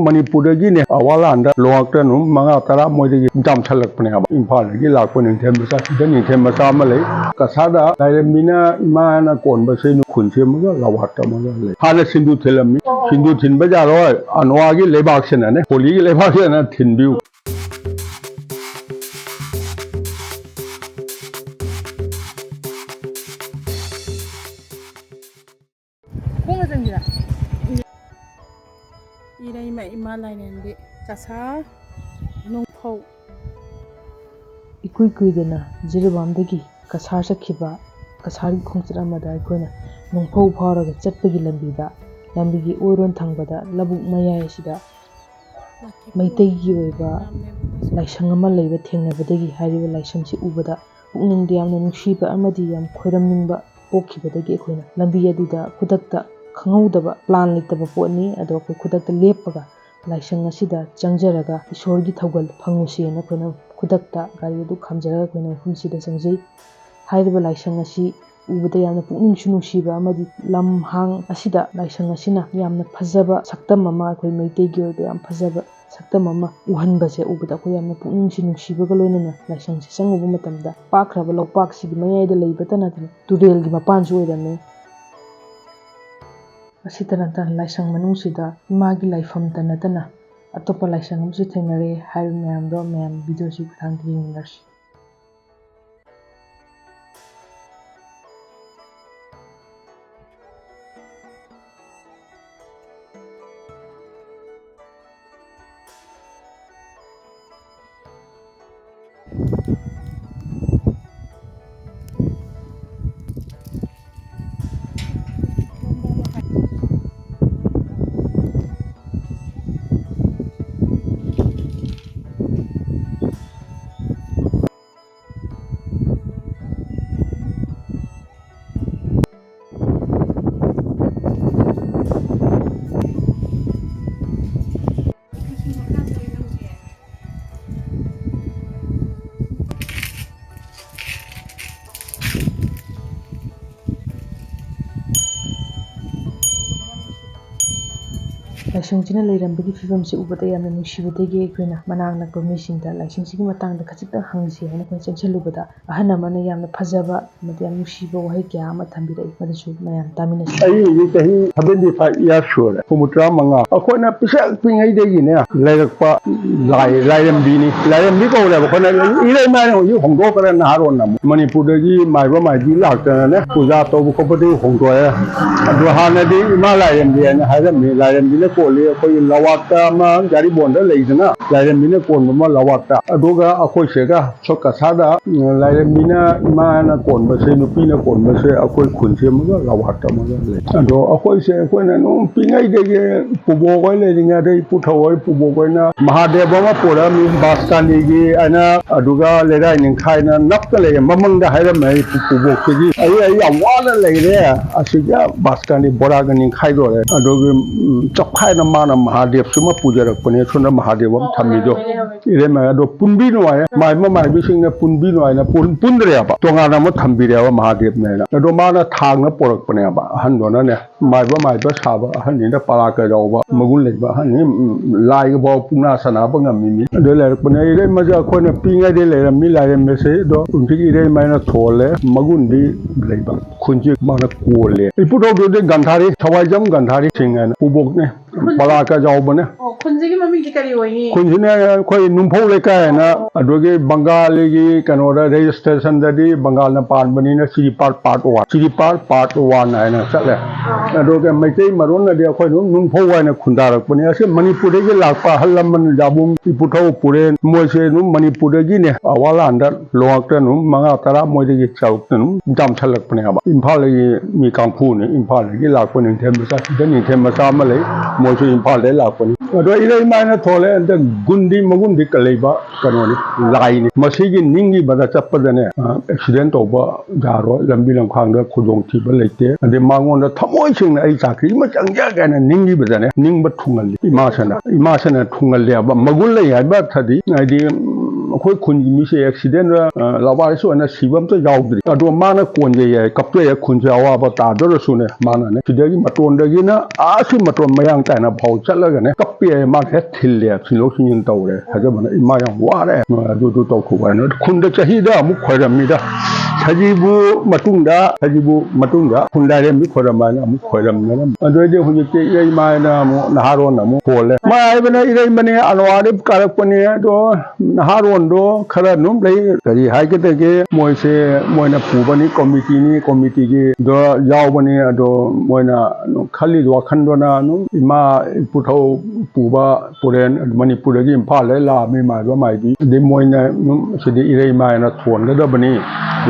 मणिपुर की अवालांड लोहाक्टनु मंगा तरा मोदी जाम छलकपने अब इम्फाल की लाखो निंथे मसा सिदा निंथे मसा मले कसादा लाइरमीना इमाना कोन बसे नु खुनसे मगा लवाटा मगा ले हाले सिंधु थिलमी सिंधु थिन बजारो अनवागी लेबाक सेना होली की लेबाक सेना थिनबिउ इराइमा इमा लाइनेंदे कसा नोंफौ इकुई कुइदना जिरबामदगी कसार चखिबा कसार खोंचर अमदा अखोइना नोंफौ फावरगा चटपगी लंबीगी ओइरोन थंगबदा लबुक मयाय सिदा मैतैगी ओइबा लाइसंग अमा लैबा थेंनबदगी हारिबा लाइसंसी उबदा पुकनिंग यामना नुंसीबा अमदी याम खोइरमनिंगबा पोखिबदगी अखोइना लंबी अदुदा खुदक्ता खंगौदबा प्लान लेतबा पोनी अदो अखोइ खुदक्ता लेपगा लाइसंग असिदा चंगजरगा ईश्वरगी थौगल फंगुसीना अखोइना खुदक्ता गारी अदु खमजरगा अखोइना मफुमसिदा चंगजै हाइरिबा लाइसंग असी उबदा यामना पुकनिंग नुंसीबा अमदी लमहांग असिदा लाइसंग असिना यामना फजबा सक्तम अमा अखोइ मैतैगी ओइबा याम फजबा सक्तम अमा उहनबसे उबदा अखोइ यामना पुकनिंग नुंसीबगा लोइनना लाइसंग से चंगुबा मतमदा पाखरबा लौपाकसिगी मयाइदा लैबता नदना तुरेलगी मपानसु ओइरमे असितरंता लाइसंग मनुंगसिदा इमागी लाइफम तनतना अतोपा लाइसंग अमसु थेंगरे हाइर मैमदो मैम वीडियो सि खथांग यिंगरसि लाइसंसिना लैरंबगी फिवमसे उबदा यामना नुंसीबदगी अखोइना मनांग नकपा मिसिंगदा लाइसंसिगी मतंगदा खचितंग हंगसी हाइना अखोइ चंगसलुबदा अहन अमना यामना फजबा मते याम नुंसीबा वहाई क्या अमा थंबिरई मदसु मयाम तामिनसि आई कहीं 75 इयर्स सुरे कुमुत्रा मंगा अखोइना पिसक पिंगै देगिने लैरकपा लाइरमबी को रे अखोइना इरै माने होई होंदोकरा नारोन नम मणिपुरदगी माइबा माइबी लाक्तने पूजा तौब खोपदि होंदोय अदु हानदि इमा लाइरमबी ने हाइरमबी लाइरमबी ने कोले अखोइ लवाक्ता मा गारी बोंदा लैजना लाइरमबी ने कोनबा लवाक्ता अदुगा अखोइ सेगा सोकसादा लाइरमबी ना इमाना कोनबसे नुपीना कोनबसे अखोइ खुनसे मगा लवाक्ता मगा ले अदो अखोइ से अखोइना नु पिंगै देगे पुबोगै लेरिंगा दे पुथौय पुबोगैना महादेव मा पोरामी बास्तानीगी अना अदुगा लेराइ निंखाइना नक्ता ले ममंगदा हाइरमै पुबोगसेगी आई अवाला लेरे असिगा बास्तानी बोरागा निंखाइदो रे अदुगे चखैना माना महादेव सुमा पूजरकपने सुना महादेव थमिदो इरेमा अदो पुनबी नोय माइमा माइबी सिंगना पुनबी नोयना पुनद्रेबा तोंगाना म थमिरेबा महादेव नेना अदो माना थांगना पोरकपनेबा अहनदोना ने माइबा साबा अहनिदा पराका जावबा मगुन लेबा अहनि लाइग बाव पुना सनाबा ngamiमी अदो लेरकपने इरे मजा अखोइना पिंगै दे लेरमि लाइरमसे दो उनथिग इरे माइना थोले मगुनदी लेबा खुनजि माना कोले इपुदो दे गंधारी थवाइजम गंधारी सिंगना पुबोकने पराका जावबने खुंजिगी मम्मी की करी होई खुंजिने खोइ नुंफौ लेकायना अदोगे बंगालीगी कनोदा रजिस्ट्रेशन ददी बंगालना पानबनीना सिरिपार पार्ट 1 हाइना चले अदोगे मैतै मरोनदि अखोइ नुंफौ हाइना खुंदारकपने असे मणिपुरदगी लाक्पा हल्लमन जाबुम इपुथौ पुरेन मोइसे नु मणिपुरदगी ने अवालांड लोहाक्ता नु मंगा तरा मोइदगी चाउक्ता नु जाम छलकपने अब इम्फालगी मी कांफु ने इम्फालगी लाक्पा निंथे मसा सिदा निंथे मसा मले मोइसे इम्फाल दे लाक्पने अदो इरै माइना थोले अंत गुंदी मगुंदी कलेबा कनोनि लाइनि मसीगी निंगी बदा चप्पदने एक्सीडेंट तौबा जारो लंबी लंखांदा खुदोंग थिबा लेते अदे मांगोंदा थमोइ सिंना आई चाकरी म चंगजा गाना निंगी बदने निंगबा थुंगल इमासना थुंगल लेबा मगुल ले याबा थदी आइदि khoi khun mi se accident ra lawa so na sibam to yaudri adu mana kon ye kapte ye khun jawa ba ta do su ne mana ne sidagi maton da gi na a su maton mayang ta na phau chat la ga ne kapye ma he thil le sin lo sin taw le ha ja mana ima yang wa le du taw khu ba no khun da chahi da mu khoi ram mi da sajibu matung da khun da le mi khoi ram ma na mu khoi ram na adu je hu je ye ma na mu na ha ron na mu ko le ma ai ba ne ire ma ne anwa de karak pa ne do na ha ron do khara num lai kari hai ke te ke moi se moi na pu ba ni committee ge do yaw ba ni do moi na khali do khan do na no ima pu thau pu ba puren manipur gi imphal le la me ma ba mai di de moi na se de ire ma na thon ga da ba ni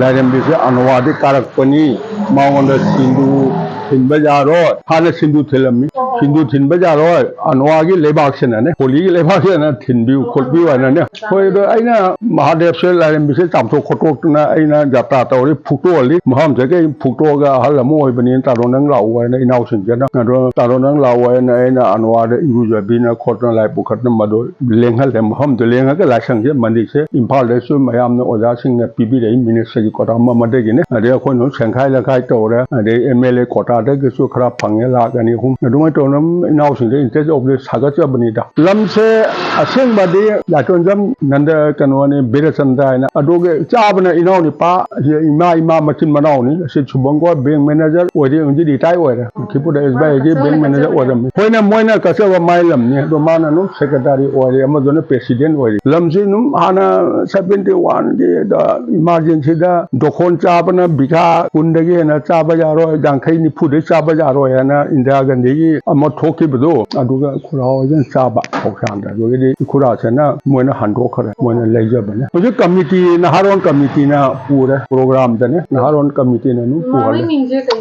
la rem bi se anwa de karak pa ni ma on da sindu thin ba ja ro ha na sindu thelam mi sindu thin ba ja ro anwa gi lebak se na ne holi gi lebak se na thin bi khot bi wa na ne hoi do ai na mahadev se la rem bi se tam tho khotok na ai na jata taw ri phuto li maham je ke phuto ga hal mo oi bani ta ro nang law wa na inaw sin je na ro ta ro nang law wa na ai na anwa de iru je bi na khot na lai pu khat na ma do leng hal le maham de leng ga la sang je mandi se imphal le su mayam na oja sing na pi bi de minister ji ko ta ma ma de gi ne de khoi no sang khai la khai to re de mla ko ta de ge su khara phang ye la ga ni hum do ma to nam inaw sin de in te of de sa ga cha bani da lam se aseng ba de ya ton jam nanda kanwa ne bere sanda na adoge cha bana inaw ni pa ima machin manaw ni se chubang ko bank manager odi unji di tai wa khipu da SBI ge bank manager wa ram hoina moina ka se wa mai lam ni do mana no secretary odi amazon president odi lam ji num hana 71 ge da emergency da dokhon cha bana bikha kundage na cha ba ja ro jang khai ni phu de cha ba ja ro ya na india gandhi gi ama thoki bdo aduga khuraw jan cha ba khosam da do ge khura se na moina hando khara moina leja bane hoje committee na haron committee na pura program da ne na haron committee na nu pu hal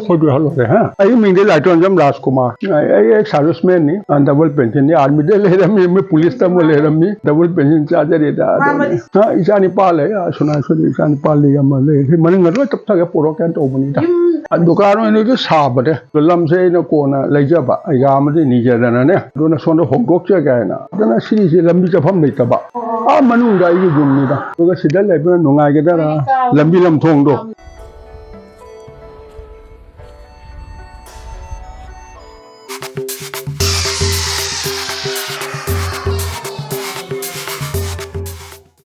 ho do hal re ha ai ming de la ton jam rajkumar ai serviceman ni and double pension ni army de le ram mi police ta mo le ram mi double pension charge re da ha isani pa le suna so isani pa le ya ma le man ngar tap ta ga poro kan to bani da dukano ni ju sa ba de lam se na ko na leja ba ai ga ma de ni ja da na ne do na so no hok gok che ga na da na siri se lam bi cha pham nei ta ba a manu ga yi gum ni da to ga sidal lai ba no ngai ga da ra lam bi lam thong do